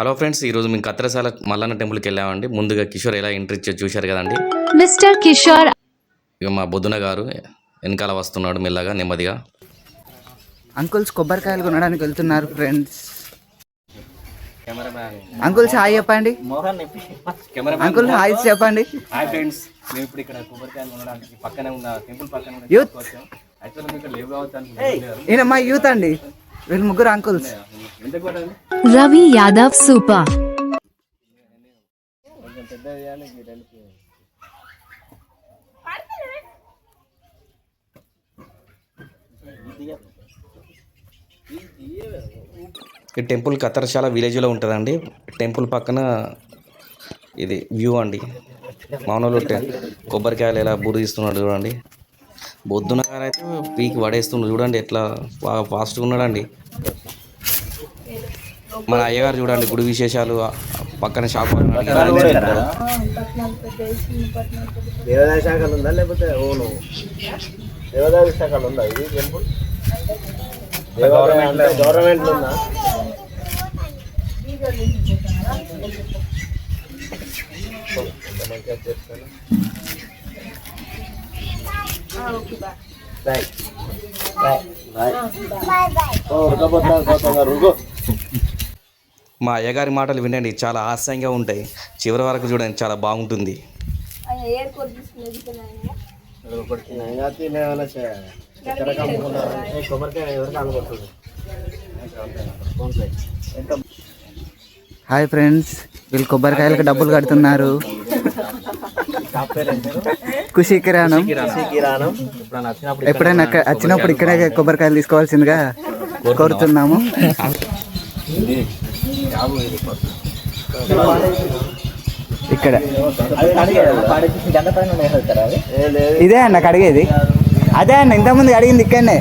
Hello friends, ఈరోజు మేము కత్రసాల మల్లన్న టెంపుల్కి వెళ్ళామండి. ముందుగా కిషోర్ ఎలా ఎంట్రీ ఇచ్చారో చూశారు కదండి. మిస్టర్ కిషోర్ ఇక మా బొద్దున గారు వెనకాల వస్తున్నాడు మెల్లగా నెమ్మదిగా. అంకుల్స్ కొబ్బరికాయలు కొనడానికి వెళ్తున్నారు ఫ్రెండ్స్. అంకుల్స్ హాయ్ చెప్పండి. అంకుల్ హాయ్ చెప్పండి. హాయ్ ఫ్రెండ్స్, మేము ఇప్పుడు ఇక్కడ కొబ్బరికాయలు కొనడానికి పక్కనే ఉన్న టెంపుల్ పక్కన యూత్ ఈయన మా యూత్ అండి. వీళ్ళు ముగ్గురు అంకుల్స్. రవి యాదవ్ సూపర్. ఈ టెంపుల్ కత్తరశాల విలేజ్లో ఉంటుందండి. టెంపుల్ పక్కన ఇది వ్యూ అండి. మామూలు కొబ్బరికాయలు ఎలా బురిస్తున్నాడు చూడండి. బొద్దున గారు అయితే పీకి పడేస్తున్నాడు చూడండి, ఎట్లా బాగా ఫాస్ట్గా ఉన్నాడండి. మన అయ్యగారు చూడండి, గుడి విశేషాలు పక్కన షాప్ దేవాదాయ శాఖలు ఉందా లేకపోతే ఓను దేవాదాయ శాఖలు ఉందా? ఇది టెంపుల్ గవర్నమెంట్ ఉందా? మా అయ్యగారి మాటలు వినండి, చాలా హాస్యంగా ఉంటాయి. చివరి వరకు చూడండి, చాలా బాగుంటుంది. హాయ్ ఫ్రెండ్స్, వీళ్ళు కొబ్బరికాయలకు డబ్బులు కడుతున్నారు. ఖుషి కిరాణం. ఎప్పుడైనా వచ్చినప్పుడు ఇక్కడే కొబ్బరికాయలు తీసుకోవాల్సిందిగా కోరుతున్నాము. ఇక్కడ ఇదే అన్న కడిగేది. అదే అన్న ఇంతకుముందు అడిగింది ఇక్కడనే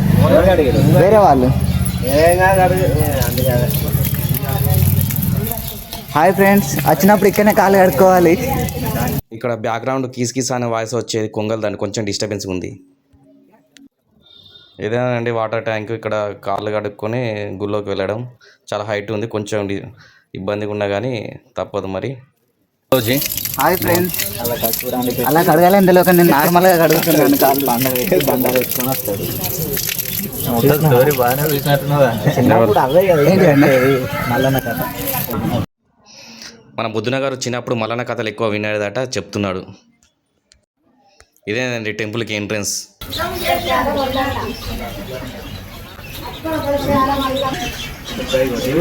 వేరే వాళ్ళు. హాయ్ ఫ్రెండ్స్, వచ్చినప్పుడు ఇక్కడనే కాలు కడుక్కోవాలి. ఇక్కడ బ్యాక్గ్రౌండ్ కీస్ కీస్ అనే వాయిస్ వచ్చేది కొంగల్, దాన్ని కొంచెం డిస్టర్బెన్స్ ఉంది. ఇదేనండి వాటర్ ట్యాంక్. ఇక్కడ కాళ్ళు కడుక్కొని గుళ్ళోకి వెళ్ళడం. చాలా హైట్ ఉంది, కొంచెం ఇబ్బందిగా ఉన్నా కానీ తప్పదు మరి. హాయ్ ఫ్రెండ్స్, అలా కడగాలి ఇందులో నేను నార్మల్గా కడుగుతున్నాను కాళ్ళు. మన బుద్ధున గారు చిన్నప్పుడు మల్లన్న కథలు ఎక్కువ వినేదట, చెప్తున్నాడు. ఇదేనండి టెంపుల్కి ఎంట్రన్స్.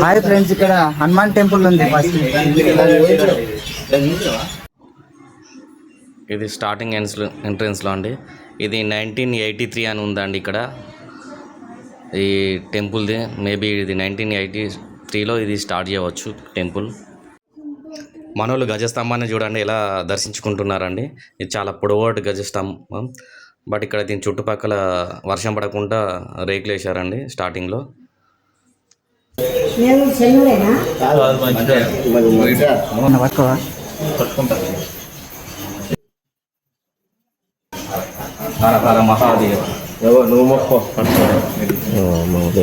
హాయ్ ఫ్రెండ్స్, ఇక్కడ హనుమాన్ టెంపుల్ ఉంది. ఇది స్టార్టింగ్ ఎంట్రన్స్లో అండి. ఇది 1983 అని ఉందండి ఇక్కడ ఈ టెంపుల్ది. మేబీ ఇది 1983లో ఇది స్టార్ట్ చేయవచ్చు టెంపుల్. మనోళ్ళు గజస్తంభాన్ని చూడండి ఎలా దర్శించుకుంటున్నారండి. ఇది చాలా పొడవాటి గజస్తంభం. బట్ ఇక్కడ దీని చుట్టుపక్కల వర్షం పడకుండా రేకులు వేసారండి స్టార్టింగ్లో.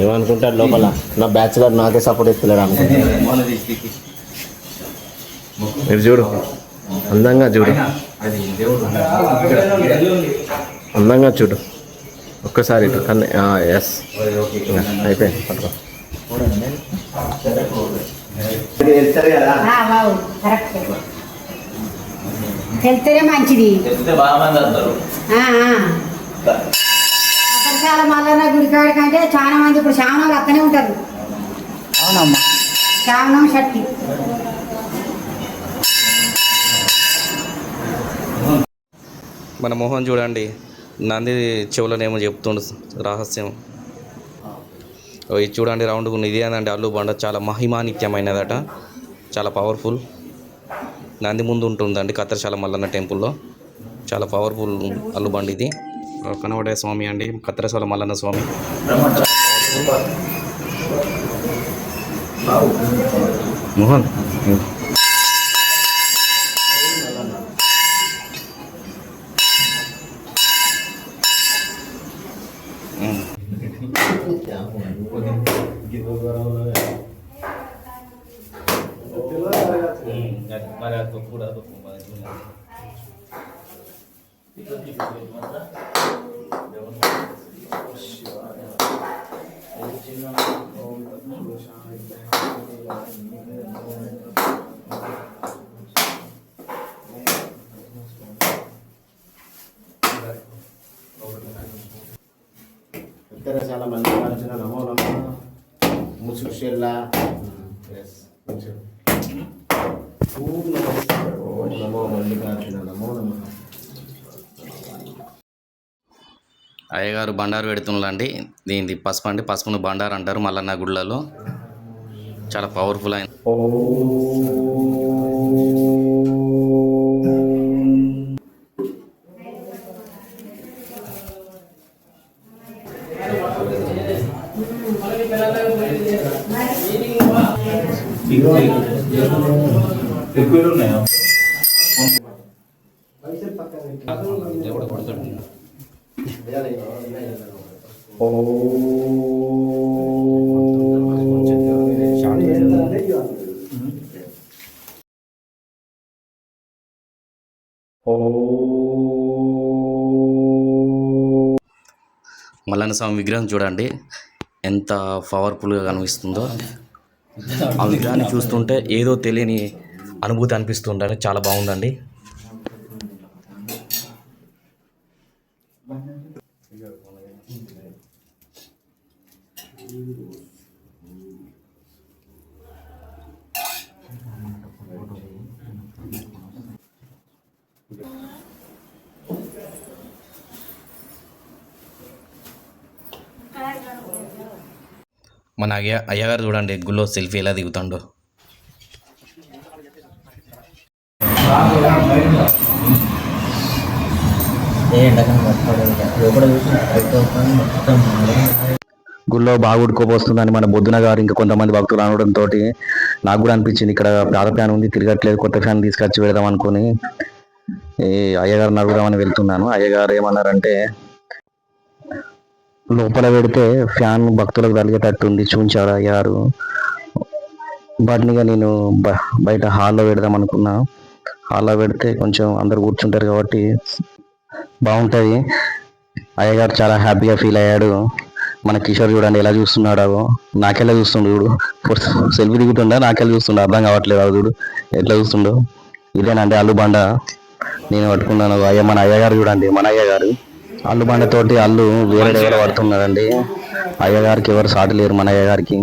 ఏమనుకుంటాడు లోపల, నా బ్యాచ్ గారు నాకే సపోర్ట్ ఇస్తలేడు అనుకుంటా. మీరు చూడు, అందంగా చూడు, అందంగా చూడు ఒక్కసారి ఇటు కన్ను. ఎస్ అయిపోయింది. పట్టుకో. వెళ్తేనే మంచిది. చాలా మల్లన్న గుడికాడి కంటే చాలా మంది ఇప్పుడు శ్రావణాలు అత్తనే ఉంటారు. అవునమ్మా, శ్రావణం శక్తి. మన మోహన్ చూడండి, నంది చెవులనేమో చెప్తుండు రహస్యం. ఇది చూడండి రౌండ్ ఉంది. ఇది ఏంటంటే అల్లు బండ, చాలా మహిమానిత్యమైనదట, చాలా పవర్ఫుల్. నంది ముందు ఉంటుందండి కత్తరశాల మల్లన్న టెంపుల్లో. చాలా పవర్ఫుల్ అల్లు బండి ఇది. కనబడే స్వామి అండి కత్తరశాల మల్లన్న స్వామి. మోహన్ మరి అది కూడా ఇద్దరు చాలా మంది కాల్చిన నమో నమో ముసుగు షెల్లా నమో మల్లికార్జున నమో నమో. అయ్యగారు బండారు పెడుతున్నారండి. దీనిది పసుపు అండి. పసుపును బండారు అంటారు మల్లన్న గుళ్ళలో. చాలా పవర్ఫుల్ అయిన దేవుడు కొడుతాడు. మల్లన్న స్వామి విగ్రహం చూడండి ఎంత పవర్ఫుల్గా కనిపిస్తుందో. ఆ విగ్రహాన్ని చూస్తుంటే ఏదో తెలియని అనుభూతి అనిపిస్తుందండి. చాలా బాగుందండి. మన అయ్యగారు చూడండి గుళ్ళో సెల్ఫీ ఎలా దిగుతాడో. గుళ్ళో బాగా ఉడుకోపోస్తుందని మన బొద్దున గారు ఇంకా కొంతమంది భక్తులు అనడంతో నాకు కూడా అనిపించింది ఇక్కడ పాత ఫ్యాన్ ఉంది తిరగట్లేదు, కొత్త ఫ్యాన్ తీసుకొచ్చి పెడదాం అనుకుని అయ్యగారిని అడుగుదామని వెళ్తున్నాను. అయ్యగారు ఏమన్నారంటే లోపల పెడితే ఫ్యాన్ భక్తులకు తగిలేటట్టు ఉంది చూపించాడు అయ్యారు. వాటినిగా నేను బయట హాల్లో పెడదాం అనుకున్నా. హాల్లో పెడితే కొంచెం అందరు కూర్చుంటారు కాబట్టి బాగుంటుంది. అయ్యగారు చాలా హ్యాపీగా ఫీల్ అయ్యాడు. మన కిషోర్ చూడండి ఎలా చూస్తున్నాడు. నాకెలా చూస్తుండు చూడు, సెల్ఫీ దిగుతుండా నాకెలా చూస్తుండ అర్థం కావట్లేదు. అది చూడు ఎట్లా చూస్తుండో. ఇదేనండి అల్లుబండ నేను పట్టుకున్నాను. మన అయ్యగారు చూడండి, మన అయ్యగారు అల్లుబండతోటి అల్లు వేరే దగ్గర పడుతున్నాడండి. అయ్యగారికి ఎవరు సాటి లేరు మన అయ్యగారికి.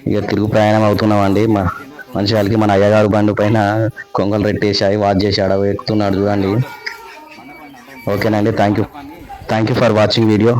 ఇక తిరుగు ప్రయాణం అవుతున్నామండి. మంచి వాళ్ళకి మన అయ్యగారు బండి పైన కొంగలు రెట్టేసాయి, వాచ్ చేశాడు, ఎక్కుతున్నాడు చూడండి. ఓకేనండి, thank you for watching video.